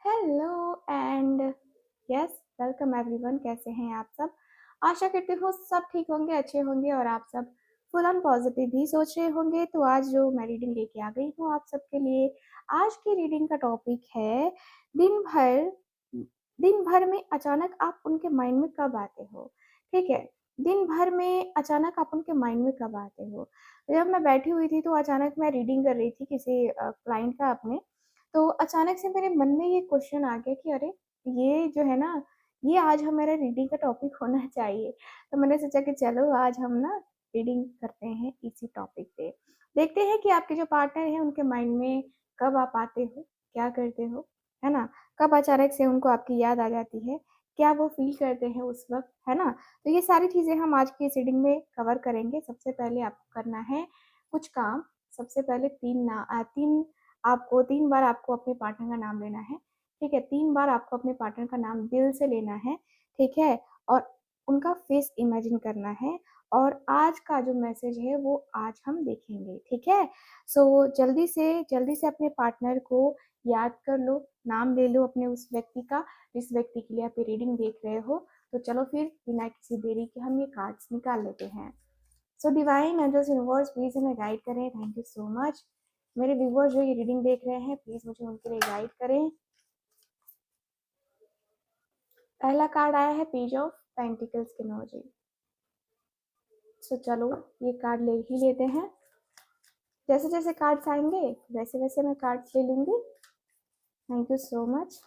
Hello and yes welcome everyone. कैसे हैं आप सब? आशा करती हूँ सब ठीक होंगे, अच्छे होंगे और आप सब फुल ऑन पॉजिटिव भी सोच रहे होंगे। तो आज जो मैं रीडिंग लेके आ गई हूँ आप सबके लिए, आज की रीडिंग का टॉपिक है दिन भर दिन भर में अचानक आप उनके माइंड में कब आते हो। ठीक है, दिन भर में अचानक आप उनके माइंड में कब आते हो। जब मैं बैठी हुई थी तो अचानक मैं रीडिंग कर रही थी किसी क्लाइंट का अपने, तो अचानक से मेरे मन में ये क्वेश्चन आ गया कि अरे ये जो है ना, ये आज हमारा रीडिंग का टॉपिक होना चाहिए। तो मैंने सोचा कि चलो आज हम ना रीडिंग करते हैं इसी टॉपिक पे। देखते हैं कि आपके जो पार्टनर हैं उनके माइंड में कब आप आते हो, क्या करते हो, है ना? कब अचानक से उनको आपकी याद आ जाती है, क्या वो फील करते हैं उस वक़्त, है ना? तो ये सारी चीज़ें हम आज की इस रीडिंग में कवर करेंगे। सबसे पहले आपको करना है कुछ काम। सबसे पहले 3 आपको 3 बार आपको अपने पार्टनर का नाम लेना है, ठीक है? 3 बार आपको अपने पार्टनर का नाम दिल से लेना है, ठीक है? और उनका फेस इमेजिन करना है और आज का जो मैसेज है वो आज हम देखेंगे, ठीक है? सो जल्दी से अपने पार्टनर को याद कर लो, नाम ले लो अपने उस व्यक्ति का, जिस व्यक्ति के लिए आप ये रीडिंग देख रहे हो। तो चलो फिर बिना किसी देरी के हम ये कार्ड्स निकाल लेते हैं। So divine angels universe please हमें गाइड करें। Thank you so much. मेरे व्यूवर्स जो ये रीडिंग देख रहे हैं प्लीज़ मुझे उनके लिए गाइड करें। पहला कार्ड आया है पेज ऑफ पेंटिकल्स की एनर्जी। सो चलो ये कार्ड ले ही लेते हैं। जैसे जैसे कार्ड्स आएंगे वैसे वैसे मैं कार्ड्स ले लूँगी। Thank you so much.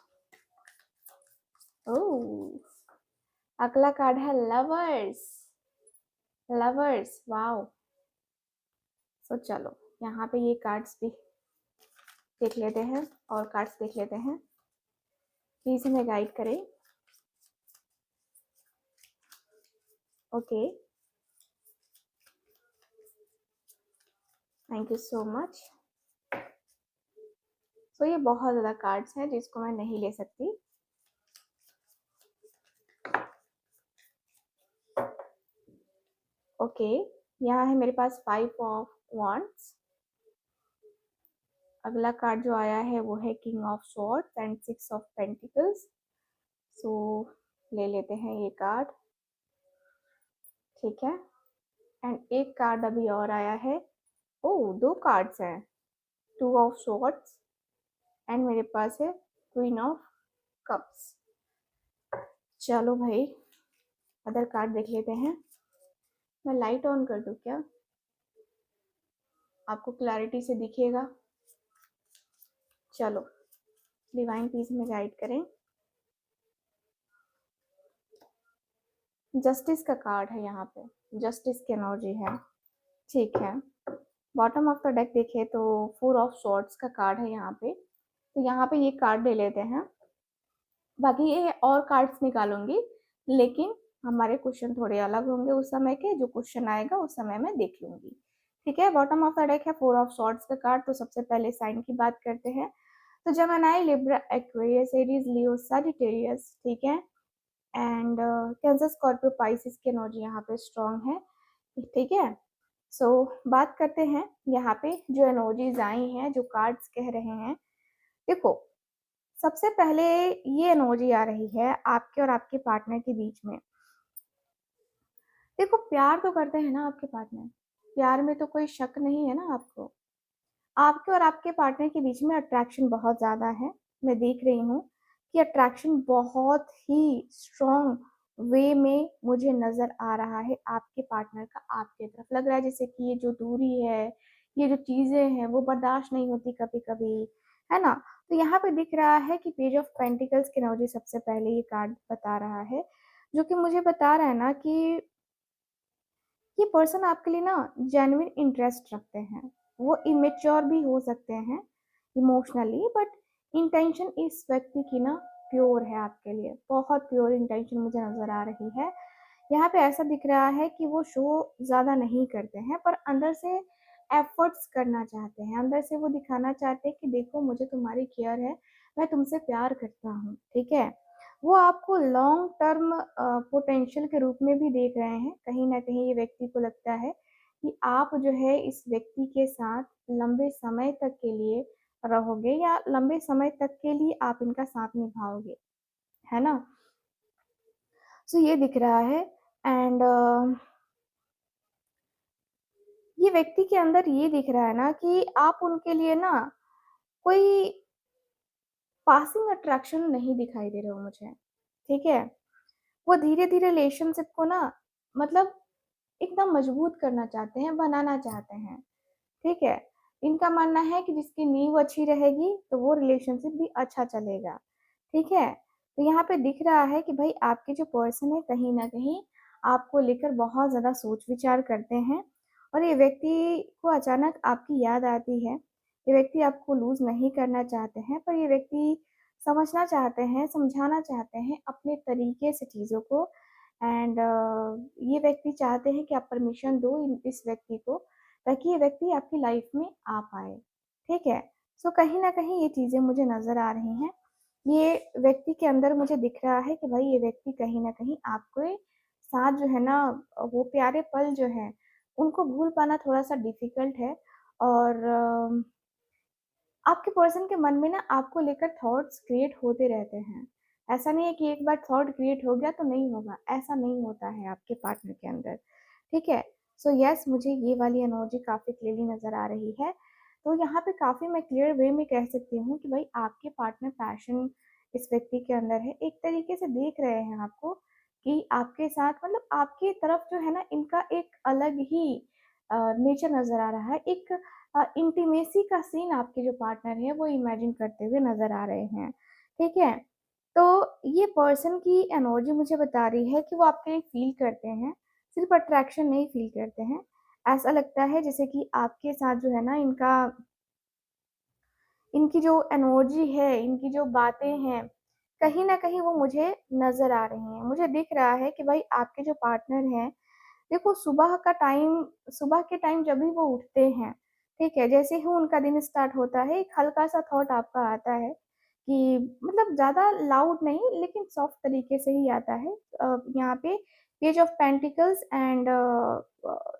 ओह, अगला कार्ड है लवर्स। Lovers, wow. सो चलो यहाँ पे ये कार्ड्स भी देख लेते हैं और कार्ड्स देख लेते हैं। प्लीज़ हमें गाइड करें। Okay, thank you so much. So ये बहुत ज़्यादा कार्ड्स हैं जिसको मैं नहीं ले सकती। ओके, यहाँ है मेरे पास 5 ऑफ वांड्स। अगला कार्ड जो आया है वो है king of swords and 6 of pentacles. So ले लेते हैं ये कार्ड, ठीक है। एंड एक कार्ड अभी और आया है। ओह, 2 कार्ड्स हैं, 2 ऑफ स्वॉर्ड्स एंड मेरे पास है क्वीन ऑफ कप्स। चलो भाई अदर कार्ड देख लेते हैं। मैं लाइट ऑन कर दूं क्या? आपको क्लैरिटी से दिखेगा। चलो डिवाइन प्लीज में गाइड करें। जस्टिस का कार्ड है यहाँ पे, जस्टिस की एनर्जी है, ठीक है। बॉटम ऑफ द डेक देखे तो 4 ऑफ स्वॉर्ड्स का कार्ड है यहाँ पे। तो यहाँ पे ये कार्ड ले लेते हैं, बाकी ये और कार्ड्स निकालूंगी लेकिन हमारे क्वेश्चन थोड़े अलग होंगे उस समय के। जो क्वेश्चन आएगा उस समय मैं देख लूंगी, ठीक है। बॉटम ऑफ द डेक है 4 ऑफ स्वॉर्ड्स का कार्ड। तो सबसे पहले साइन की बात करते हैं। तो जेमिनी, लिब्रा, एक्वेरियस, एरीज, लियो, सजिटेरियस, ठीक है। एंड कैंसर, स्कॉर्पियो, पाइसिस की एनर्जी यहाँ पे स्ट्रॉन्ग है, ठीक है। सो बात करते हैं यहाँ पे जो एनर्जीज आई हैं, जो कार्ड्स कह रहे हैं। देखो सबसे पहले ये एनर्जी आ रही है आपके और आपके पार्टनर के बीच में। देखो प्यार तो करते हैं ना आपके पार्टनर, प्यार में तो कोई शक नहीं है ना आपको। आपके और आपके पार्टनर के बीच में अट्रैक्शन बहुत ज़्यादा है। मैं देख रही हूँ कि अट्रैक्शन बहुत ही स्ट्रॉन्ग वे में मुझे नज़र आ रहा है आपके पार्टनर का आपके तरफ। लग रहा है जैसे कि ये जो दूरी है, ये जो चीज़ें हैं वो बर्दाश्त नहीं होती कभी कभी, है ना। तो यहाँ पे दिख रहा है कि पेज ऑफ पेंटिकल्स की एनर्जी सबसे पहले ये कार्ड बता रहा है, जो कि मुझे बता रहा है ना कि ये पर्सन आपके लिए ना जेन्युइन इंटरेस्ट रखते हैं। वो इमेच्योर भी हो सकते हैं इमोशनली, बट इंटेंशन इस व्यक्ति की ना प्योर है आपके लिए। बहुत प्योर इंटेंशन मुझे नज़र आ रही है। यहाँ पे ऐसा दिख रहा है कि वो शो ज़्यादा नहीं करते हैं पर अंदर से एफर्ट्स करना चाहते हैं। अंदर से वो दिखाना चाहते हैं कि देखो मुझे तुम्हारी केयर है, मैं तुमसे प्यार करता हूँ, ठीक है। वो आपको लॉन्ग टर्म पोटेंशियल के रूप में भी देख रहे हैं। कहीं ना कहीं ये व्यक्ति को लगता है कि आप जो है इस व्यक्ति के साथ लंबे समय तक के लिए रहोगे या लंबे समय तक के लिए आप इनका साथ निभाओगे, है ना? सो ये दिख रहा है। एंड ये व्यक्ति के अंदर ये दिख रहा है ना कि आप उनके लिए ना कोई पासिंग अट्रैक्शन नहीं दिखाई दे रहे हो मुझे, ठीक है? वो धीरे-धीरे रिलेशनशिप को ना मतलब एकदम मजबूत करना चाहते हैं, बनाना चाहते हैं, ठीक है? इनका मानना है कि जिसकी नींव अच्छी रहेगी, तो वो रिलेशनशिप भी अच्छा चलेगा, ठीक है? तो यहाँ पे दिख रहा है कि भाई आपके जो पर्सन है कहीं न कहीं आपको लेकर बहुत ज़्यादा सोच-विचार करते हैं और ये व्यक्ति को अचानक आपकी याद आती है। ये व्यक्ति आपको लूज़ नहीं करना चाहते हैं, पर ये व्यक्ति समझना चाहते हैं, समझाना चाहते हैं अपने तरीके से चीज़ों को। एंड ये व्यक्ति चाहते हैं कि आप परमिशन दो इस व्यक्ति को, ताकि ये व्यक्ति आपकी लाइफ में आ पाए, ठीक है? सो कहीं न कहीं ये चीज़ें मुझे नज़र आ रही हैं। ये व्यक्ति के अंदर मुझे दिख रहा है कि भाई ये व्यक्ति कहीं न कहीं आपके साथ जो है ना वो प्यारे पल जो हैं, उनको भूल पाना थोड़ा-सा डिफ़िकल्ट है। और आपके पर्सन के मन में ना आपको लेकर थॉट्स क्रिएट होते रहते हैं। ऐसा नहीं है कि एक बार थॉट क्रिएट हो गया तो नहीं होगा, ऐसा नहीं होता है आपके पार्टनर के अंदर, ठीक है? सो येस, मुझे ये वाली एनर्जी काफ़ी क्लियरली नज़र आ रही है। तो यहाँ पे काफ़ी मैं क्लियर वे में कह सकती हूँ कि भाई आपके पार्टनर पैशन इस व्यक्ति के अंदर है। एक तरीके से देख रहे हैं आपको कि आपके साथ मतलब आपकी तरफ जो है ना इनका एक अलग ही नेचर नज़र आ रहा है। एक इंटीमेसी का सीन आपके जो पार्टनर हैं वो इमेजिन करते हुए नज़र आ रहे हैं, ठीक है? तो ये पर्सन की एनर्जी मुझे बता रही है कि वो आपके लिए फ़ील करते हैं, सिर्फ़ अट्रैक्शन नहीं फ़ील करते हैं। ऐसा लगता है जैसे कि आपके साथ जो है ना इनकी जो एनर्जी है, इनकी जो बातें हैं, कहीं न कहीं वो मुझे नज़र आ रही हैं। मुझे दिख रहा है कि भाई आपके जो पार्टनर हैं, देखो सुबह के टाइम जब भी वो उठते हैं, ठीक है? जैसे ही उनका दिन स्टार्ट होता है, एक हल्का-सा थॉट आपका आता है कि मतलब ज़्यादा लाउड नहीं लेकिन सॉफ्ट तरीके से ही आता है। यहाँ पे page of pentacles and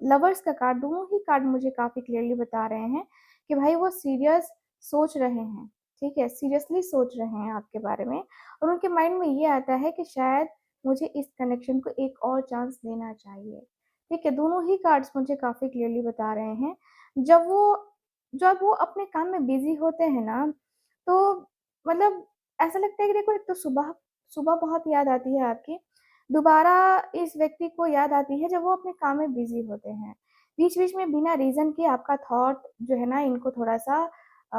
lovers का कार्ड, दोनों ही कार्ड मुझे काफ़ी क्लियरली बता रहे हैं कि भाई वो सीरियस सोच रहे हैं, ठीक है? सीरियसली सोच रहे हैं आपके बारे में और उनके माइंड में ये आता है कि शायद मुझे इस कनेक्शन को एक और चांस देना चाहिए, ठीक है? दोनों ही कार्ड्स मुझे काफ़ी क्लियरली बता रहे हैं। जब वो जब वो अपने काम में बिज़ी होते हैं ना, तो मतलब ऐसा लगता है कि देखो एक तो सुबह सुबह बहुत याद आती है आपकी, दोबारा इस व्यक्ति को याद आती है जब वो अपने काम में बिज़ी होते हैं। बीच-बीच में बिना रीज़न के आपका थॉट जो है ना इनको थोड़ा-सा अ,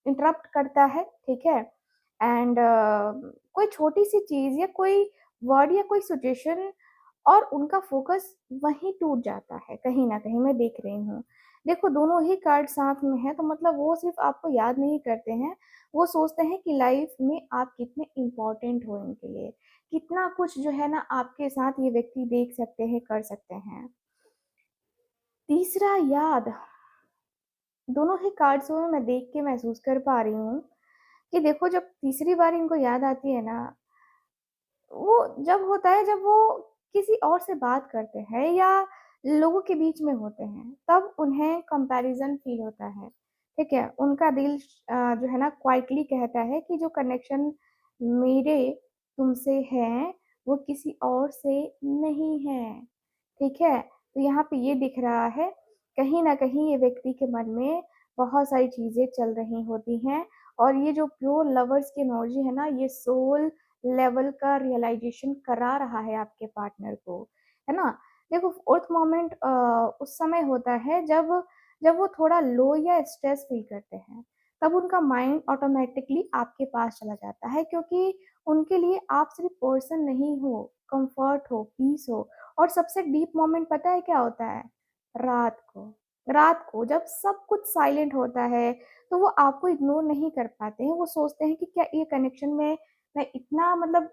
इंटरप्ट करता है, ठीक है? एंड कोई छोटी-सी चीज़ या कोई वर्ड या कोई सिचुएशन और उनका फ़ोकस वहीं टूट जाता है, कहीं न कहीं मैं देख रही हूँ। देखो दोनों ही कार्ड साथ में हैं, तो मतलब वो सिर्फ़ आपको याद नहीं करते हैं, वो सोचते हैं कि लाइफ़ में आप कितने इम्पोर्टेंट हो इनके लिए, कितना कुछ जो है ना आपके साथ ये व्यक्ति देख सकते हैं, कर सकते हैं। तीसरा याद, दोनों ही कार्ड्स में मैं देख के महसूस कर पा रही हूँ कि देखो जब तीसरी बार इनको याद आती है ना, वो जब होता है जब वो किसी और से बात करते हैं या लोगों के बीच में होते हैं, तब उन्हें कंपैरिज़न फ़ील होता है, ठीक है? उनका दिल जो है ना क्वाइटली कहता है कि जो कनेक्शन मेरे तुमसे है, वो किसी और से नहीं है, ठीक है? तो यहाँ पे ये दिख रहा है, कहीं न कहीं ये व्यक्ति के मन में बहुत सारी चीज़ें चल रही होती हैं और ये जो प्योर लवर्स की एनर्जी है ना, ये सोल लेवल का रियलाइज़ेशन करा रहा है आपके पार्टनर को, है ना? देखो फोर्थ मोमेंट उस समय होता है जब वो थोड़ा लो या स्ट्रेस फ़ील करते हैं, तब उनका माइंड ऑटोमैटिकली आपके पास चला जाता है क्योंकि उनके लिए आप सिर्फ़ पर्सन नहीं हो, कम्फ़र्ट हो, पीस हो और सबसे डीप मोमेंट पता है क्या होता है? रात को। रात को जब सब कुछ साइलेंट होता है, तो वो आपको इग्नोर नहीं कर पाते हैं, वो सोचते हैं कि क्या ये कनेक्शन में मैं इतना मतलब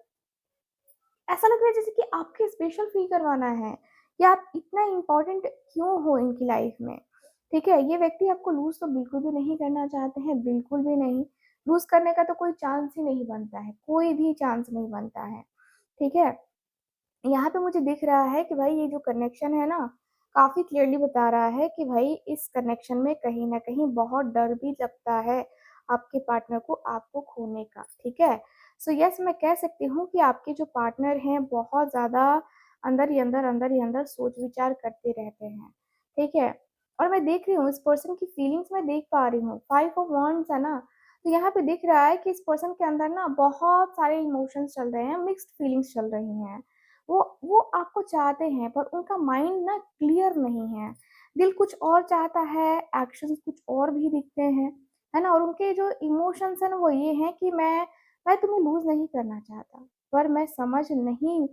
ऐसा लग रहा है जैसे कि आपके स्पेशल फ़ील करवाना है या आप इतना इम्पोर्टेंट क्यों हो इनकी लाइफ़ में, ठीक है? ये व्यक्ति आपको लूज़ तो बिल्कुल भी नहीं करना चाहते हैं, बिल्कुल भी नहीं। लूज़ करने का तो कोई चांस ही नहीं बनता है, कोई भी चांस नहीं बनता है, ठीक है? यहाँ पे मुझे दिख रहा है कि भाई ये जो कनेक्शन है ना, काफ़ी क्लियरली बता रहा है कि भाई इस कनेक्शन में कहीं न कहीं बहुत डर भी लगता है आपके पार्टनर को आपको खोने का, ठीक है? सो यस मैं कह सकती हूँ कि आपके जो पार्टनर हैं बहुत ज़्यादा अंदर ही अंदर सोच-विचार करते रहते हैं, ठीक है? और मैं देख रही हूँ इस पर्सन की फीलिंग्स मैं देख पा रही हूँ, 5 ऑफ वांड्स है ना, तो यहाँ पे दिख रहा है कि इस पर्सन के अंदर ना बहुत सारे इमोशंस चल रहे हैं, मिक्स्ड फीलिंग्स चल रही हैं। वो आपको चाहते हैं पर उनका माइंड ना क्लियर नहीं है। दिल कुछ और चाहता है, एक्शंस कुछ और भी दिखते हैं, है ना? और उनके जो इमोशंस हैं ना वो ये हैं कि मैं तुम्हें लूज़ नहीं करना चाहता, पर मैं समझ नहीं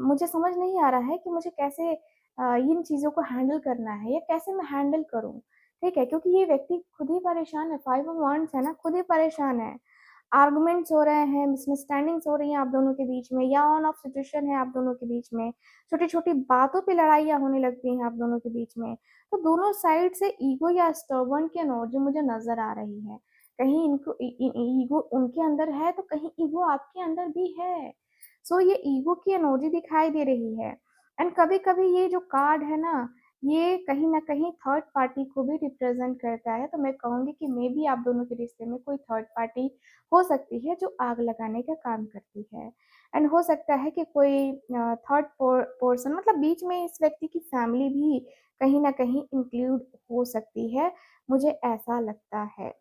मुझे समझ नहीं आ रहा है कि मुझे कैसे इन चीज़ों को हैंडल करना है या कैसे मैं हैंडल करूँ, ठीक है? क्योंकि ये व्यक्ति खुद ही परेशान है, 5 ऑफ वांड्स है ना, खुद ही परेशान है। आर्गुमेंट्स हो रहे हैं, मिसअंडरस्टैंडिंग्स हो रही हैं आप दोनों के बीच में या ऑन ऑफ सिचुएशन है आप दोनों के बीच में। छोटी-छोटी बातों पे लड़ाइयाँ होने लगती हैं आप दोनों के बीच में। तो दोनों साइड से ईगो या स्टबर्न की एनर्जी मुझे नज़र आ रही है। कहीं इनको इ इ ईगो उनके अंदर है तो कहीं ईगो आपके अंदर भी है। सो ये ईगो की एनर्जी दिखाई दे रही है। एंड कभी-कभी ये जो कार्ड है ना, ये कहीं न कहीं थर्ड पार्टी को भी रिप्रेज़ेंट करता है। तो मैं कहूँगी कि मेबी आप दोनों के रिश्ते में कोई थर्ड पार्टी हो सकती है जो आग लगाने का काम करती है। एंड हो सकता है कि कोई थर्ड पर्सन मतलब बीच में इस व्यक्ति की फैमिली भी कहीं न कहीं इंक्लूड हो सकती है, मुझे ऐसा लगता है।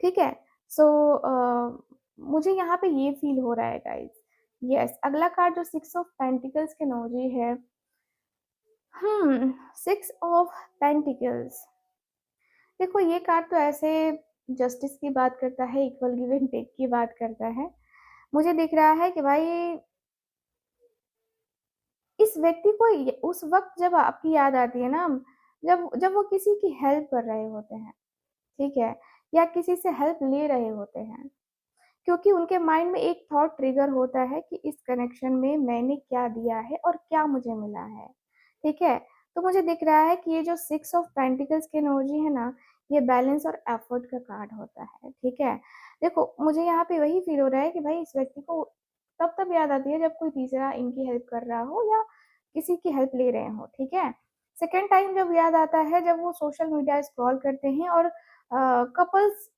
ठीक है? सो मुझे यहाँ पे ये फ़ील हो रहा है गाइज़। येस, अगला कार्ड जो 6 ऑफ पेंटिकल्स की एनर्जी है। 6 ऑफ पेंटिकल्स। देखो ये कार्ड तो ऐसे जस्टिस की बात करता है, इक्वल गिव एंड टेक की बात करता है। मुझे दिख रहा है कि भाई इस व्यक्ति को य उस वक़्त जब आपकी याद आती है ना, जब जब वो किसी की हेल्प कर रहे होते हैं, ठीक है? या किसी से हेल्प ले रहे होते हैं। क्योंकि उनके माइंड में एक थॉट ट्रिगर होता है कि इस कनेक्शन में मैंने क्या दिया है और क्या मुझे मिला है, ठीक है? तो मुझे दिख रहा है कि ये जो 6 ऑफ पेंटिकल्स की एनर्जी है ना, ये बैलेंस और एफर्ट का कार्ड होता है, ठीक है? देखो, मुझे यहाँ पे वही फ़ील हो रहा है कि भाई इस व्यक्ति को तब याद आती है जब कोई तीसरा इनकी हेल्प कर रहा हो या किसी की हेल्प ले रहे हों, ठीक है? सेकंड टाइम जब याद आता है जब वो सोशल मीडिया स्क्रॉल करते हैं और कपल्स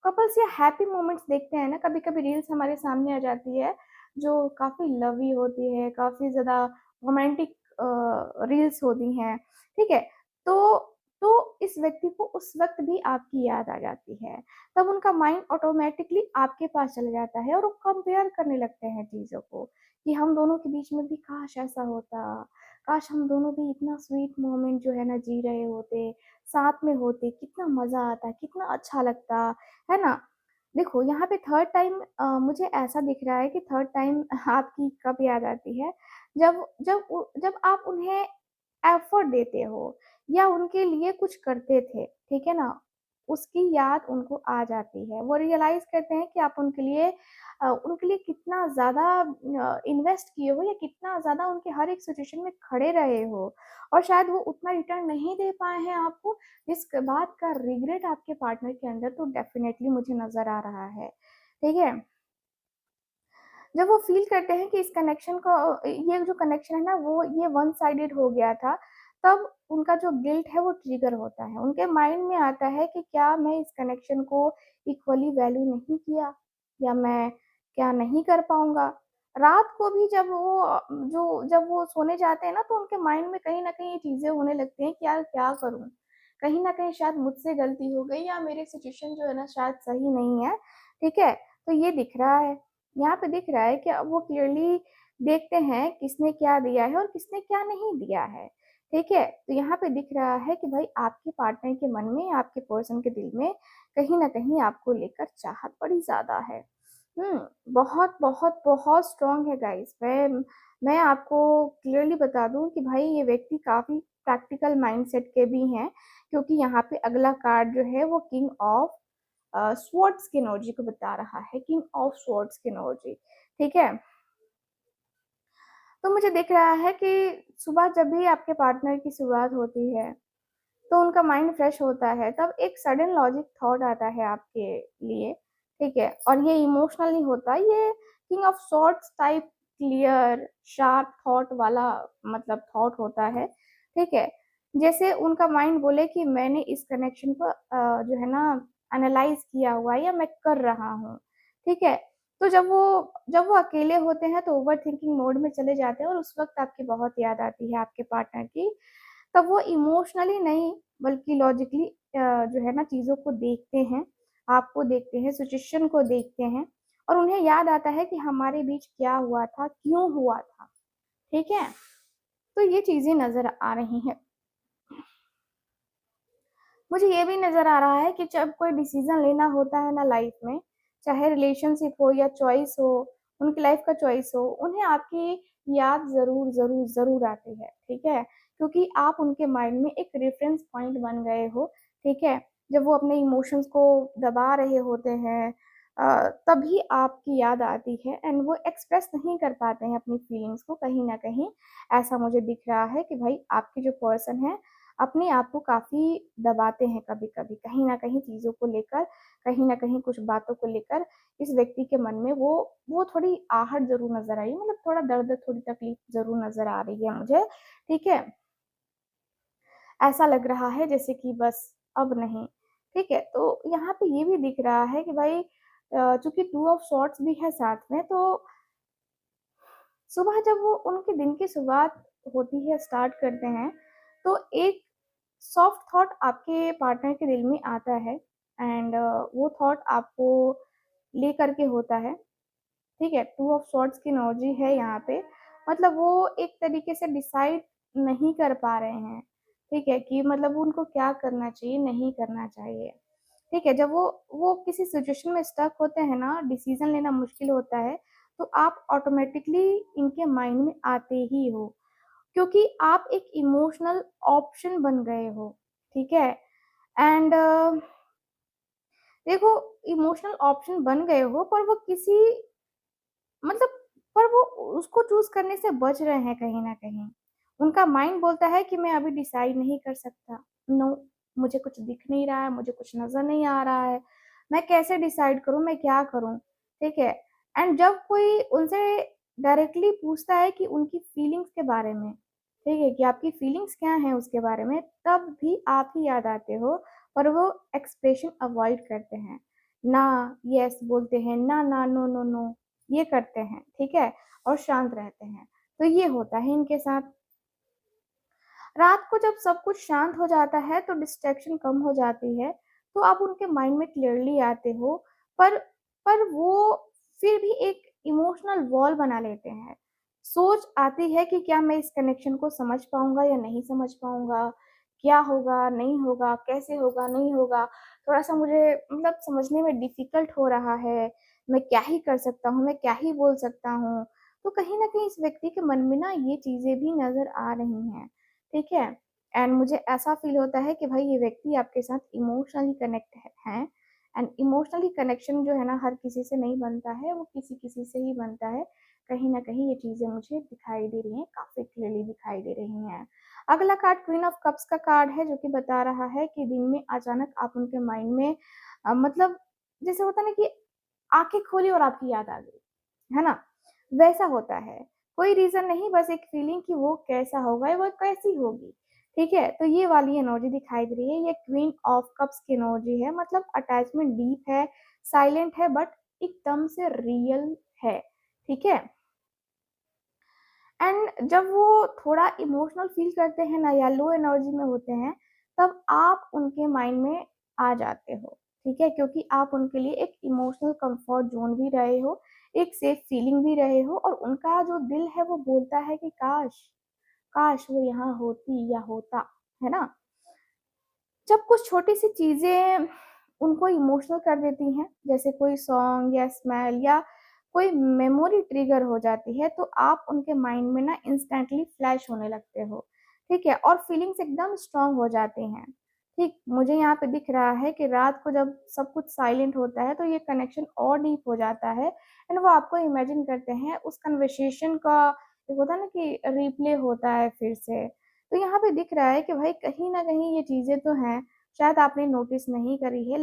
कपल्स या हैप्पी मोमेंट्स देखते हैं ना, कभी-कभी रील्स हमारे सामने आ जाती है, जो काफ़ी लवी होती है, काफ़ी ज़्यादा रोमांटिक रील्स होती हैं, ठीक है? तो इस व्यक्ति को उस वक़्त भी आपकी याद आ जाती है, तब उनका माइंड ऑटोमैटिकली आपके पास चला जाता है और वो कंपेयर करने लगते हैं चीज़ों को, कि हम दोनों के बीच में भी काश ऐसा होता, काश हम दोनों भी इतना स्वीट मोमेंट जो है ना जी रहे होते, साथ में होते, कितना मज़ा आता, कितना अच्छा लगता। है ना? देखो यहाँ पे थर्ड टाइम मुझे ऐसा दिख रहा है कि थर्ड टाइम आपकी कब याद आती है, जब आप उन्हें एफर्ट देते हो या उनके लिए कुछ करते थे, ठीक है ना? उसकी याद उनको आ जाती है। वो रियलाइज़ करते हैं कि आप उनके लिए कितना ज़्यादा इन्वेस्ट किए हो या कितना ज़्यादा उनके हर एक सिचुएशन में खड़े रहे हो और शायद वो उतना रिटर्न नहीं दे पाए हैं आपको, इस बात का रिग्रेट आपके पार्टनर के अंदर तो डेफ़िनेटली मुझे नज़र आ रहा है, ठीक है? जब वो फ़ील करते हैं कि इस कनेक्शन को ये जो कनेक्शन है ना वो ये वन साइडेड हो गया था, तब उनका जो गिल्ट है वो ट्रिगर होता है। उनके माइंड में आता है कि क्या मैं इस कनेक्शन को इक्वली वैल्यू नहीं किया या मैं क्या नहीं कर पाऊँगा? रात को भी जब वो सोने जाते हैं ना तो उनके माइंड में कहीं न कहीं ये चीज़ें होने लगती हैं कि यार क्या करूँ? कहीं न कहीं शायद मुझसे गलती हो गई या मेरी सिचुएशन जो है ना शायद सही नहीं है, ठीक है? तो ये दिख रहा है। यहाँ पे दिख रहा है कि अब वो क्लियरली देखते हैं किसने क्या दिया है और किसने क्या नहीं दिया है, ठीक है? तो यहाँ पे दिख रहा है कि भाई आपके पार्टनर के मन में, आपके पर्सन के दिल में कहीं न कहीं आपको लेकर चाहत बड़ी ज़्यादा है। बहुत, बहुत, बहुत स्ट्रॉन्ग है गाइज़। मैं आपको क्लियरली बता दूँ कि भाई ये व्यक्ति काफ़ी प्रैक्टिकल माइंडसेट के भी हैं, क्योंकि यहाँ पे अगला कार्ड जो है वो किंग ऑफ स्वॉर्ड्स की एनर्जी को बता रहा है, किंग ऑफ स्वॉर्ड्स की एनर्जी, ठीक है? तो मुझे दिख रहा है कि सुबह जब भी आपके पार्टनर की शुरुआत होती है, तो उनका माइंड फ्रेश होता है, तब एक सडन लॉजिक थॉट आता है आपके लिए, ठीक है? और ये इमोशनल नहीं होता, ये king of swords type clear sharp thought वाला मतलब थॉट होता है, ठीक है? जैसे उनका माइंड बोले कि मैंने इस कनेक्शन को जो है ना एनालाइज़ किया हुआ है या मैं कर रहा हूँ, ठीक है? तो जब वो अकेले होते हैं तो ओवरथिंकिंग मोड में चले जाते हैं और उस वक़्त आपकी बहुत याद आती है आपके पार्टनर की। तब वो इमोशनली नहीं बल्कि लॉजिकली जो है ना चीज़ों को देखते हैं, आपको देखते हैं, सिचुएशन को देखते हैं और उन्हें याद आता है कि हमारे बीच क्या हुआ था, क्यों हुआ था, ठीक है? तो ये चीज़ें नज़र आ रही हैं। मुझे ये भी नज़र आ रहा है कि जब कोई डिसीज़न लेना होता है ना लाइफ में, चाहे रिलेशनशिप हो या चॉइस हो, उनकी लाइफ का चॉइस हो, उन्हें आपकी याद ज़रूर, ज़रूर, ज़रूर आती है, ठीक है? क्योंकि आप उनके माइंड में एक रेफ़रेंस पॉइंट बन गए हो, ठीक है? जब वो अपने इमोशंस को दबा रहे होते हैं तभी आपकी याद आती है एंड वो एक्सप्रेस नहीं कर पाते हैं अपनी फीलिंग्स को कहीं न कहीं। ऐसा मुझे दिख रहा है कि भाई आपके जो पर्सन हैं अपने आप को काफ़ी दबाते हैं कभी-कभी, कहीं न कहीं चीज़ों को लेकर, कहीं न कहीं कुछ बातों को लेकर इस व्यक्ति के मन में वो थोड़ी आहट ज़रूर नज़र आई मतलब थोड़ा दर्द, थोड़ी तकलीफ़ ज़रूर नज़र आ रही है मुझे, ठीक है? ऐसा लग रहा है जैसे कि बस अब नहीं, ठीक है? तो यहाँ पे ये भी दिख रहा है कि भाई चूँकि टू ऑफ सॉर्ड्स भी है साथ में तो सुबह जब वो उनके दिन की शुरुआत होती है, स्टार्ट करते हैं, तो एक सॉफ्ट थॉट आपके पार्टनर के दिल में आता है एंड वो थॉट आपको लेकर के होता है, ठीक है? टू ऑफ सॉर्ड्स की एनर्जी है यहाँ पे, मतलब वो एक तरीके से डिसाइड नहीं कर पा रहे हैं, ठीक है? कि मतलब उनको क्या करना चाहिए, नहीं करना चाहिए, ठीक है? जब वो किसी सिचुएशन में स्टक होते हैं ना, डिसीज़न लेना मुश्किल होता है, तो आप ऑटोमैटिकली इनके माइंड में आते ही हो, क्योंकि आप एक इमोशनल ऑप्शन बन गए हो, ठीक है? एंड देखो इमोशनल ऑप्शन बन गए हो पर वो किसी मतलब पर वो उसको चूज़ करने से बच रहे हैं कहीं न कहीं। उनका माइंड बोलता है कि मैं अभी डिसाइड नहीं कर सकता। नो, मुझे कुछ दिख नहीं रहा है, मुझे कुछ नज़र नहीं आ रहा है। मैं कैसे डिसाइड करूँ, मैं क्या करूँ? ठीक है? एंड जब कोई उनसे डायरेक्टली पूछता है कि उनकी फीलिंग्स के बारे में, ठीक है? कि आपकी फीलिंग्स क्या हैं उसके बारे में, तब भी आप ही याद आते हो, पर वो एक्सप्रेशन अवॉइड करते हैं। ना येस बोलते हैं, ना, नो, नो, नो। ये करते हैं, ठीक है? और शांत रहते हैं। तो ये होता है इनके साथ। रात को जब सब कुछ शांत हो जाता है तो डिस्ट्रैक्शन कम हो जाती है, तो आप उनके माइंड में क्लियरली आते हो, पर पर वो फिर भी एक इमोशनल वॉल बना लेते हैं। सोच आती है कि क्या मैं इस कनेक्शन को समझ पाऊँगा या नहीं समझ पाऊँगा? क्या होगा, नहीं होगा, कैसे होगा, नहीं होगा? थोड़ा-सा मुझे मतलब समझने में डिफ़िकल्ट हो रहा है। मैं क्या ही कर सकता हूँ, मैं क्या ही बोल सकता हूँ? तो कहीं न कहीं इस व्यक्ति के मन में ना ये चीज़ें भी नज़र आ रही हैं। ठीक है? एंड मुझे ऐसा फ़ील होता है कि भाई ये व्यक्ति आपके साथ इमोशनली कनेक्ट हैं एंड इमोशनली कनेक्शन जो है ना हर किसी से नहीं बनता है, वो किसी-किसी से ही बनता है। कहीं न कहीं ये चीज़ें मुझे दिखाई दे रही हैं, काफ़ी क्लियरली दिखाई दे रही हैं। अगला कार्ड क्वीन ऑफ कप्स का कार्ड है जो कि बता रहा है कि दिन में अचानक आप उनके माइंड में मतलब जैसे होता है ना कि आँखें खोली और आपकी याद आ गई, है ना? वैसा होता है। कोई रीज़न नहीं बस एक फीलिंग कि वो कैसा होगा, वो कैसी होगी, ठीक है? तो ये वाली एनर्जी दिखाई दे रही है, ये क्वीन ऑफ कप्स की एनर्जी है मतलब अटैचमेंट डीप है, साइलेंट है बट एकदम से रियल है, ठीक है? एंड जब वो थोड़ा इमोशनल फ़ील करते हैं ना या लो एनर्जी में होते हैं, तब आप उनके माइंड में आ जाते हो, ठीक है? क्योंकि आप उनके लिए एक इमोशनल कम्फर्ट ज़ोन भी रहे हो, एक सेफ फीलिंग भी रहे हो और उनका जो दिल है वो बोलता है कि काश! काश वो यहाँ होती या होता, है ना? जब कुछ छोटी-सी चीज़ें उनको इमोशनल कर देती हैं, जैसे कोई सॉन्ग या स्मेल या कोई मेमोरी ट्रिगर हो जाती है, तो आप उनके माइंड में ना इंस्टेंटली फ्लैश होने लगते हो, ठीक है? और फीलिंग्स एकदम स्ट्रॉन्ग हो जाती हैं, ठीक? मुझे यहाँ पे दिख रहा है कि रात को जब सब कुछ साइलेंट होता है, तो ये कनेक्शन और डीप हो जाता है एंड वो आपको इमेजिन करते हैं, उस कन्वर्सेशन का एक होता है ना कि रिप्ले होता है फिर से। तो यहाँ पे दिख रहा है कि भाई कहीं न कहीं ये चीज़ें तो हैं, शायद आपने नोटिस नहीं करी है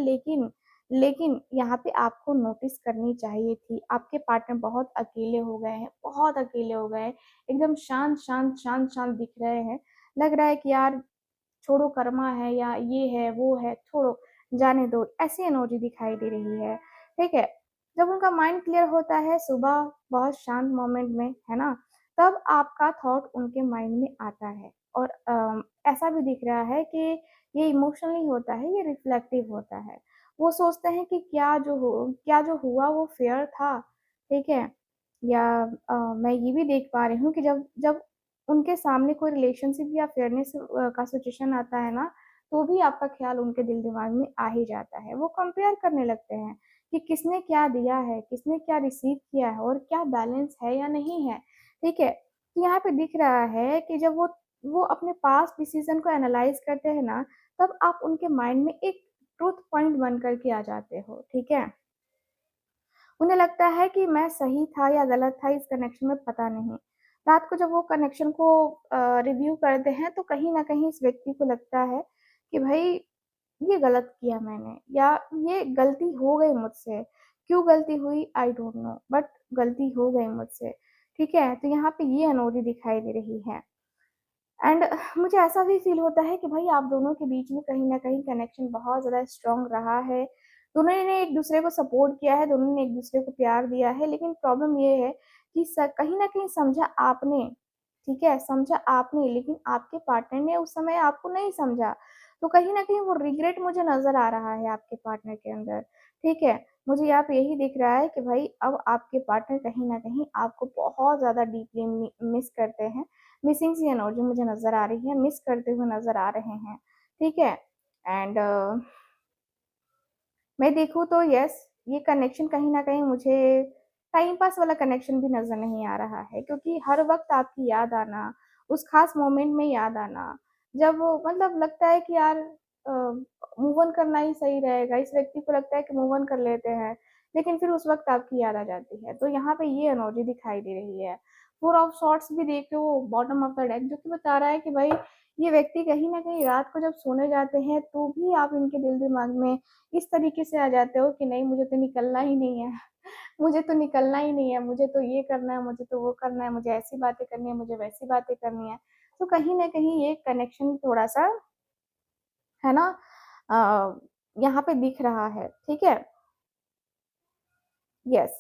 लेकिन यहाँ पे आपको नोटिस करनी चाहिए थी, आपके पार्टनर बहुत अकेले हो गए हैं, बहुत अकेले हो गए हैं, एकदम शांत शांत शांत शांत दिख रहे हैं। लग रहा है कि यार छोड़ो, कर्मा है या ये है वो है, छोड़ो, जाने दो, ऐसी एनर्जी दिखाई दे रही है। ठीक है, जब उनका माइंड क्लियर होता है सुबह बहुत शांत मोमेंट में, है ना, तब आपका थॉट उनके माइंड में आता है। और ऐसा भी दिख रहा है कि ये इमोशनली होता है, ये रिफ्लेक्टिव होता है। वो सोचते हैं कि क्या जो हुआ वो फेयर था, ठीक है, या मैं ये भी देख पा रही हूँ कि जब जब उनके सामने कोई रिलेशनशिप या फेयरनेस का सिचुएशन आता है ना, तो भी आपका ख्याल उनके दिल दिमाग में आ ही जाता है। वो कंपेयर करने लगते हैं कि किसने क्या दिया है, किसने क्या रिसीव किया है और क्या बैलेंस है या नहीं है। ठीक है, तो यहाँ पे दिख रहा है कि जब वो अपने पास्ट डिसीजन को एनालाइज करते हैं ना, तब आप उनके माइंड में एक ट्रूथ पॉइंट बन करके आ जाते हो। ठीक है, उन्हें लगता है कि मैं सही था या गलत था इस कनेक्शन में पता नहीं। रात को जब वो कनेक्शन को रिव्यू करते हैं तो कहीं न कहीं इस व्यक्ति को लगता है कि भाई ये गलत किया मैंने, या ये गलती हो गई मुझसे। क्यों गलती हुई आई डोंट नो, बट गलती हो गई मुझसे। ठीक है? तो यहाँ पे ये अनहोनी दिखाई दे रही है। एंड मुझे ऐसा भी फ़ील होता है कि भाई आप दोनों के बीच में कहीं न कहीं कनेक्शन बहुत ज़्यादा स्ट्रॉन्ग रहा है। दोनों ने एक-दूसरे को सपोर्ट किया है, दोनों ने एक-दूसरे को प्यार दिया है, लेकिन प्रॉब्लम ये है कि कहीं न कहीं समझा आपने, ठीक है? समझा आपने, लेकिन आपके पार्टनर ने उस समय आपको नहीं समझा। तो कहीं न कहीं वो रिग्रेट मुझे नज़र आ रहा है आपके पार्टनर के अंदर, ठीक है? मुझे यहाँ पे यही दिख रहा है कि भाई अब आपके पार्टनर कहीं न कहीं आपको बहुत ज़्यादा डीपली मिस करते हैं। मिसिंग सी एनर्जी मुझे नज़र आ रही है, मिस करते हुए नज़र आ रहे हैं, ठीक है? एंड मैं देखूँ तो यस, ये कनेक्शन कहीं न कहीं मुझे टाइम पास वाला कनेक्शन भी नज़र नहीं आ रहा है, क्योंकि हर वक़्त आपकी याद आना, उस ख़ास मोमेंट में याद आना, जब मतलब लगता है कि यार मूव ऑन करना ही सही रहेगा, इस व्यक्ति को लगता है कि मूव ऑन कर लेते हैं, लेकिन फिर उस वक़्त आपकी याद आ जाती है। तो यहाँ पे ये एनर्जी दिखाई दे रही है। फोर ऑफ सॉर्ड्स भी देख रहे हो बॉटम ऑफ द डेक, जो कि बता रहा है कि भाई ये व्यक्ति कहीं न कहीं रात को जब सोने जाते हैं, तो भी आप इनके दिल-दिमाग में इस तरीके से आ जाते हो कि नहीं मुझे तो निकलना ही नहीं है, मुझे तो निकलना ही नहीं है, मुझे तो ये करना है, मुझे तो वो करना है, मुझे ऐसी बातें करनी है, मुझे वैसी बातें करनी है। तो कहीं न कहीं ये कनेक्शन थोड़ा-सा, है ना, अ, यहाँ पे दिख रहा है, ठीक है? यस।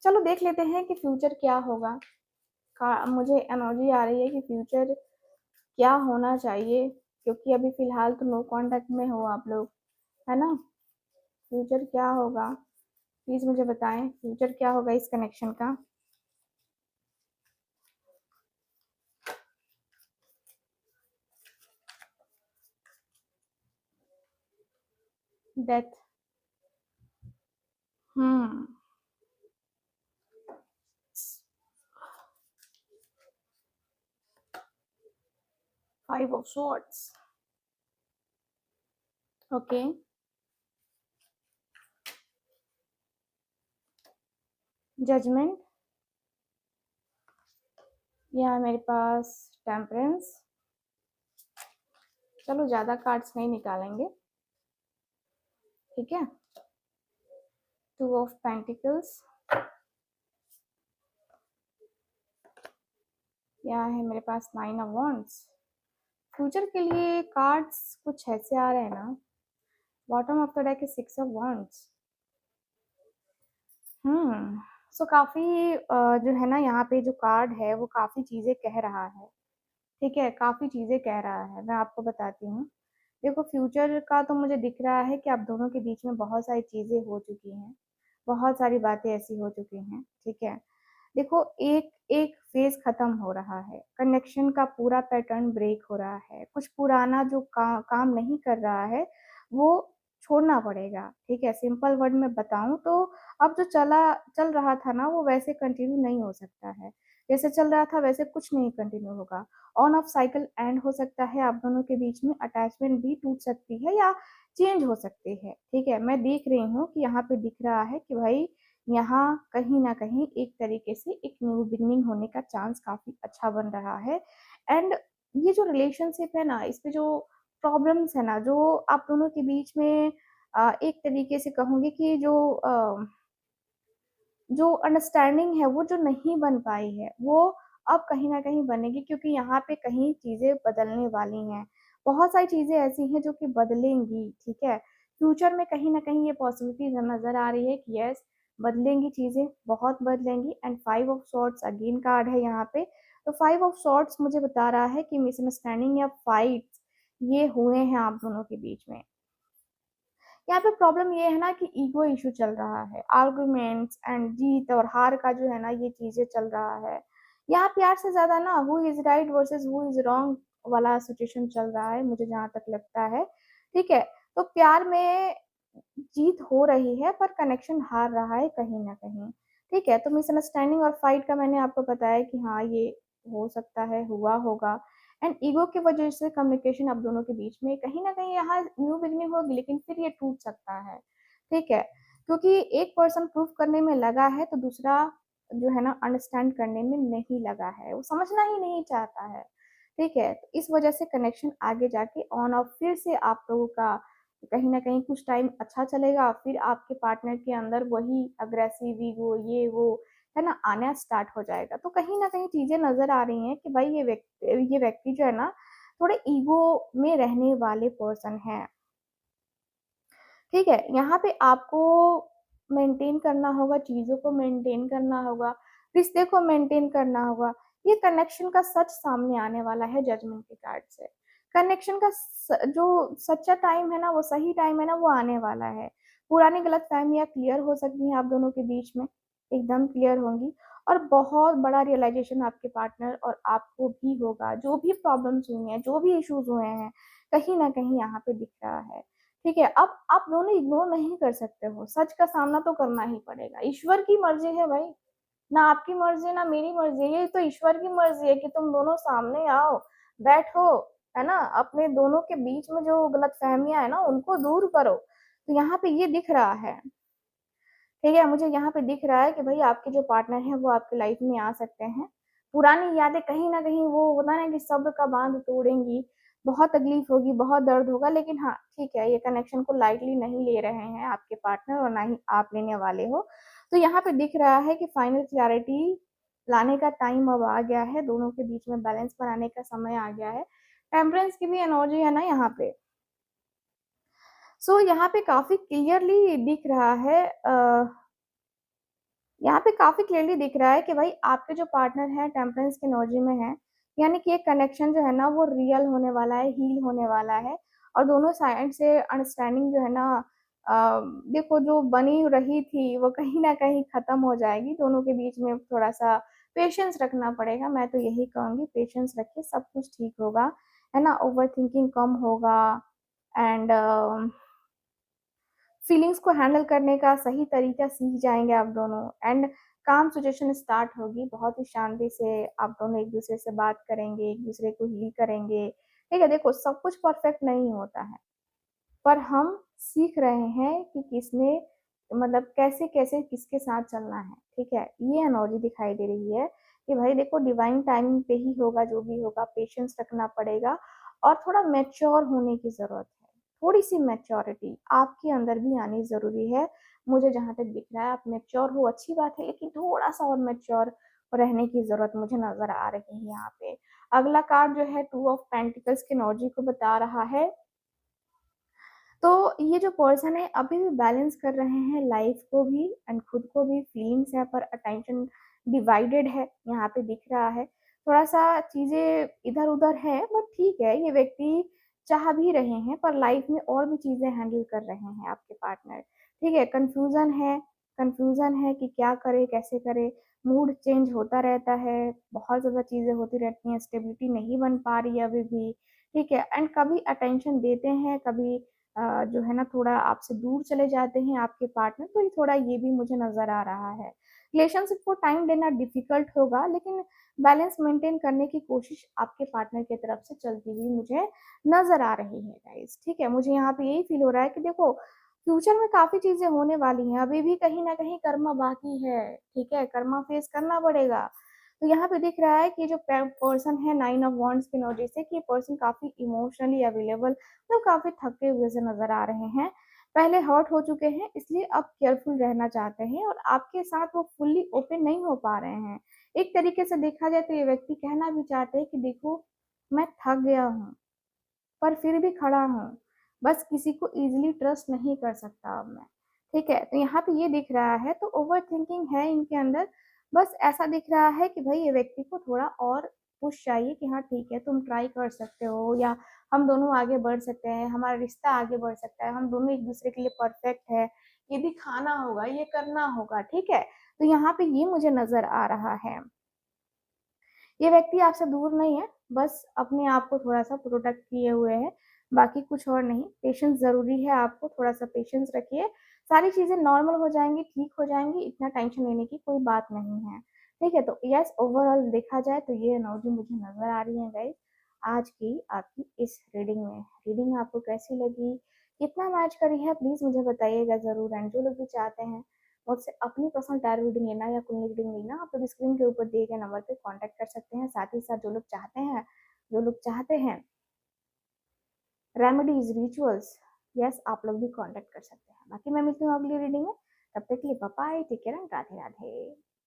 चलो देख लेते हैं कि फ्यूचर क्या होगा। का मुझे एनर्जी आ रही है कि फ्यूचर क्या होना चाहिए, क्योंकि अभी फ़िलहाल तो नो कॉन्टैक्ट में हो आप लोग, है ना? फ्यूचर क्या होगा? प्लीज़ मुझे बताएँ, फ्यूचर क्या होगा इस कनेक्शन का? डेथ। हुँ। 5 ऑफ स्वॉर्ड्स। ओके। जजमेंट। यहाँ मेरे पास टेम्परेंस। चलो ज़्यादा कार्ड्स नहीं निकालेंगे, ठीक है? 2 ऑफ पेंटिकल्स। यहाँ है मेरे पास 9 ऑफ वांड्स। फ्यूचर के लिए कार्ड्स कुछ ऐसे आ रहे हैं ना, bottom of the deck is 6 of wands. So काफ़ी जो है ना, यहाँ पे जो कार्ड है वो काफ़ी चीज़ें कह रहा है, ठीक है? काफ़ी चीज़ें कह रहा है, मैं आपको बताती हूँ। देखो फ्यूचर का तो मुझे दिख रहा है कि आप दोनों के बीच में बहुत सारी चीज़ें हो चुकी हैं, बहुत सारी बातें ऐसी हो चुकी हैं, ठीक है? देखो एक एक फ़ेज़ ख़त्म हो रहा है, कनेक्शन का पूरा पैटर्न ब्रेक हो रहा है, कुछ पुराना जो काम नहीं कर रहा है, वो छोड़ना पड़ेगा, ठीक है? सिंपल वर्ड में बताऊँ तो अब जो चल रहा था ना, वो वैसे कंटिन्यू नहीं हो सकता है। जैसे चल रहा था वैसे कुछ नहीं कंटिन्यू होगा। ऑन ऑफ साइकिल एंड हो सकता है, आप दोनों के बीच में अटैचमेंट भी टूट सकती है या चेंज हो सकती है, ठीक है? मैं देख रही हूँ कि यहाँ पे दिख रहा है कि भाई यहाँ कहीं न कहीं एक तरीके से एक न्यू बिगिनिंग होने का चांस काफ़ी अच्छा बन रहा है। एंड ये जो रिलेशनशिप है ना, इसमें जो प्रॉब्लम्स है ना, जो आप दोनों के बीच में एक तरीके से कहूँगी कि जो अंडरस्टैंडिंग है वो जो नहीं बन पाई है, वो अब कहीं न कहीं बनेगी, क्योंकि यहाँ पे कहीं चीज़ें बदलने वाली हैं। बहुत सारी चीज़ें ऐसी हैं जो कि बदलेंगी, ठीक है? फ्यूचर में कहीं न कहीं ये पॉसिबिलिटीज़ नज़र आ रही है कि येस, बदलेंगी चीज़ें, बहुत बदलेंगी। And 5 of swords again card है यहाँ पे। तो 5 ऑफ सॉर्ड्स मुझे बता रहा है कि मिसअंडरस्टैंडिंग या फाइट्स ये हुए हैं आप दोनों के बीच में। यहाँ पे प्रॉब्लम ये है ना कि ईगो इशू चल रहा है, आर्गुमेंट्स एंड जीत और हार का जो है ना ये चीजें चल रहा है। यहाँ प्यार से ज्यादा ना who is right versus who is wrong वाला सिचुएशन चल रहा है, मुझे जहाँ तक लगता है। ठीक है, तो प्यार में जीत हो रही है पर कनेक्शन हार रहा है कहीं ना कहीं। ठीक है, तो मिसअंडरस्टैंडिंग और फाइट का मैंने आपको बताया कि हाँ ये हो सकता है, हुआ होगा। एंड ईगो की वजह से कम्युनिकेशन आप दोनों के बीच में कहीं ना कहीं यहाँ न्यू बिगनिंग होगी, लेकिन फिर ये टूट सकता है। ठीक है, क्योंकि एक पर्सन प्रूफ करने में लगा है तो दूसरा जो है ना अंडरस्टैंड करने में नहीं लगा है, वो समझना ही नहीं चाहता है। ठीक है, तो इस वजह से कनेक्शन आगे जाके ऑन ऑफ फिर से आप लोगों का कहीं ना कहीं कुछ टाइम अच्छा चलेगा, फिर आपके पार्टनर के अंदर वही अग्रेसिव ईगो ये वो है ना आना स्टार्ट हो जाएगा। तो कहीं ना कहीं चीजें नजर आ रही हैं कि भाई ये व्यक्ति जो है ना थोड़े ईगो में रहने वाले पर्सन है। ठीक है, यहाँ पे आपको मेंटेन करना होगा, चीजों को मेंटेन करना होगा, रिश्ते को मेंटेन करना होगा। ये कनेक्शन का सच सामने आने वाला है जजमेंट के कार्ड से। कनेक्शन का जो सच्चा टाइम है ना, वो सही टाइम है ना, वो आने वाला है। पुरानी गलत फहमियां क्लियर हो सकती हैं आप दोनों के बीच में, एकदम क्लियर होंगी। और बहुत बड़ा रियलाइजेशन आपके पार्टनर और आपको भी होगा, जो भी प्रॉब्लम्स हुई हैं, जो भी इश्यूज हुए हैं, कहीं ना कहीं यहाँ पे दिख रहा है। ठीक है, अब आप दोनों इग्नोर नहीं कर सकते हो, सच का सामना तो करना ही पड़ेगा। ईश्वर की मर्जी है भाई, ना आपकी मर्जी ना मेरी मर्जी, ये तो ईश्वर की मर्जी है कि तुम दोनों सामने आओ, बैठो, है ना, अपने दोनों के बीच में जो गलत फहमियां है ना उनको दूर करो। तो यहाँ पे ये दिख रहा है। ठीक है, मुझे यहाँ पे दिख रहा है कि भाई आपके जो पार्टनर है वो आपकी लाइफ में आ सकते हैं। पुरानी यादें कहीं ना कहीं वो होता है ना कि सब्र का बांध तोड़ेंगी, बहुत तकलीफ होगी, बहुत दर्द होगा, लेकिन हाँ ठीक है, ये कनेक्शन को लाइटली नहीं ले रहे हैं आपके पार्टनर और ना ही आप लेने वाले हो। तो यहाँ पे दिख रहा है कि फाइनल क्लैरिटी लाने का टाइम अब आ गया है, दोनों के बीच में बैलेंस बनाने का समय आ गया है। टेम्परेंस की भी एनर्जी है ना यहाँ पे। सो यहाँ पे काफी क्लियरली दिख रहा है, यहाँ पे काफी क्लियरली दिख रहा है कि भाई आपके जो पार्टनर है टेम्परेंस की एनर्जी में है, यानी कि एक कनेक्शन जो है ना वो रियल होने वाला है, हील होने वाला है। और दोनों साइड से अंडरस्टैंडिंग जो है ना, देखो जो बनी रही थी वो कहीं ना कहीं खत्म हो जाएगी। दोनों के बीच में थोड़ा सा पेशेंस रखना पड़ेगा, मैं तो यही कहूंगी, पेशेंस रखिए, सब कुछ ठीक होगा, है ना, ओवर थिंकिंग कम होगा। एंड फीलिंग्स को हैंडल करने का सही तरीका सीख जाएंगे आप दोनों। एंड काम सिचुएशन स्टार्ट होगी, बहुत ही शांति से आप दोनों एक दूसरे से बात करेंगे, एक दूसरे को हील करेंगे। ठीक है, देखो सब कुछ परफेक्ट नहीं होता है, पर हम सीख रहे हैं कि किसने मतलब कैसे कैसे किसके साथ चलना है। ठीक है, ये एनर्जी दिखाई दे रही है कि भाई देखो डिवाइन टाइमिंग पे ही होगा, जो भी होगा पेशेंस रखना पड़ेगा और थोड़ा मैच्योर होने की जरूरत है। थोड़ी सी मैच्योरिटी आपके अंदर भी आनी जरूरी है। मुझे जहां तक दिख रहा है आप मैच्योर हो, अच्छी बात है, लेकिन थोड़ा सा और मैच्योर रहने की जरूरत मुझे नजर आ रही है यहाँ पे। अगला कार्ड जो है 2 ऑफ पेंटिकल्स की एनर्जी को बता रहा है। तो ये जो पर्सन है अभी भी बैलेंस कर रहे हैं लाइफ को भी एंड खुद को भी, फीलिंग्स है पर अटेंशन डिवाइडेड है, यहाँ पे दिख रहा है। थोड़ा सा चीजें इधर उधर है, बट ठीक है, ये व्यक्ति चाह भी रहे हैं पर लाइफ में और भी चीजें हैंडल कर रहे हैं आपके पार्टनर। ठीक है, कंफ्यूजन है कि क्या करे कैसे करे, मूड चेंज होता रहता है, बहुत ज्यादा चीजें होती रहती हैं, स्टेबिलिटी नहीं बन पा रही है अभी भी। ठीक है, एंड कभी अटेंशन देते हैं, कभी जो है ना थोड़ा आपसे दूर चले जाते हैं आपके पार्टनर, तो ये थोड़ा ये भी मुझे नजर आ रहा है। रिलेशनशिप को टाइम देना डिफिकल्ट होगा, लेकिन बैलेंस मेंटेन करने की कोशिश आपके पार्टनर की तरफ से चलती हुई मुझे नजर आ रही है गाइस। ठीक है, मुझे यहाँ पे यही फील हो रहा है कि देखो फ्यूचर में काफी चीजें होने वाली हैं, अभी भी कहीं ना कहीं कर्मा बाकी है। ठीक है, कर्मा फेस करना पड़ेगा। तो यहाँ पे दिख रहा है कि जो पर्सन है 9 ऑफ वॉन्ड्स की एनर्जी से, कि ये पर्सन काफ़ी इमोशनली अवेलेबल, तो काफ़ी थके हुए से नज़र आ रहे हैं। पहले हर्ट हो चुके हैं, इसलिए अब केयरफुल रहना चाहते हैं और आपके साथ वो फुल्ली ओपन नहीं हो पा रहे हैं। एक तरीके से देखा जाए तो ये व्यक्ति कहना भी चाहते हैं कि देखो, मैं थक गया हूँ, पर फिर भी खड़ा हूँ। बस किसी को ईज़िली ट्रस्ट नहीं कर सकता अब मैं। ठीक है? तो यहाँ पे ये दिख रहा है, तो ओवरथिंकिंग है इनके अंदर। बस ऐसा दिख रहा है कि भई ये व्यक्ति को थोड़ा और पुश चाहिए कि हाँ ठीक है, तुम ट्राई कर सकते हो, या हम दोनों आगे बढ़ सकते हैं, हमारा रिश्ता आगे बढ़ सकता है, हम दोनों एक-दूसरे के लिए परफेक्ट है, ये दिखाना होगा, ये करना होगा, ठीक है? तो यहाँ पे ये मुझे नज़र आ रहा है। ये व्यक्ति आपसे दूर नहीं है, बस अपने आप को थोड़ा-सा प्रोटेक्ट किए हुए है, बाकी कुछ और नहीं। पेशेंस ज़रूरी है, आपको थोड़ा-सा पेशेंस रखिए, सारी चीज़ें नॉर्मल हो जाएँगी, ठीक हो जाएँगी, इतना टेंशन लेने की कोई बात नहीं है। ठीक है? तो यस, ओवरऑल देखा जाए तो ये एनर्जी मुझे नज़र आ रही है गाइज़, आज की आपकी इस रीडिंग में। रीडिंग आपको कैसी लगी? कितना मैच करी है? प्लीज़ मुझे बताइएगा ज़रूर, एंड जो लोग भी चाहते हैं मुझसे अपनी पर्सनल टैरो रीडिंग लेना या कुंडली रीडिंग लेना, आप लोग स्क्रीन के ऊपर दिए गए नंबर पे कांटेक्ट कर सकते हैं। साथ ही साथ जो लोग चाहते हैं रेमेडीज, रिचुअल्स, यस, आप लोग भी कांटेक्ट कर सकते हैं। बाकी मैं मिलती हूँ अगली रीडिंग में, तब तक के लिए bye bye, take care and Radhe Radhe.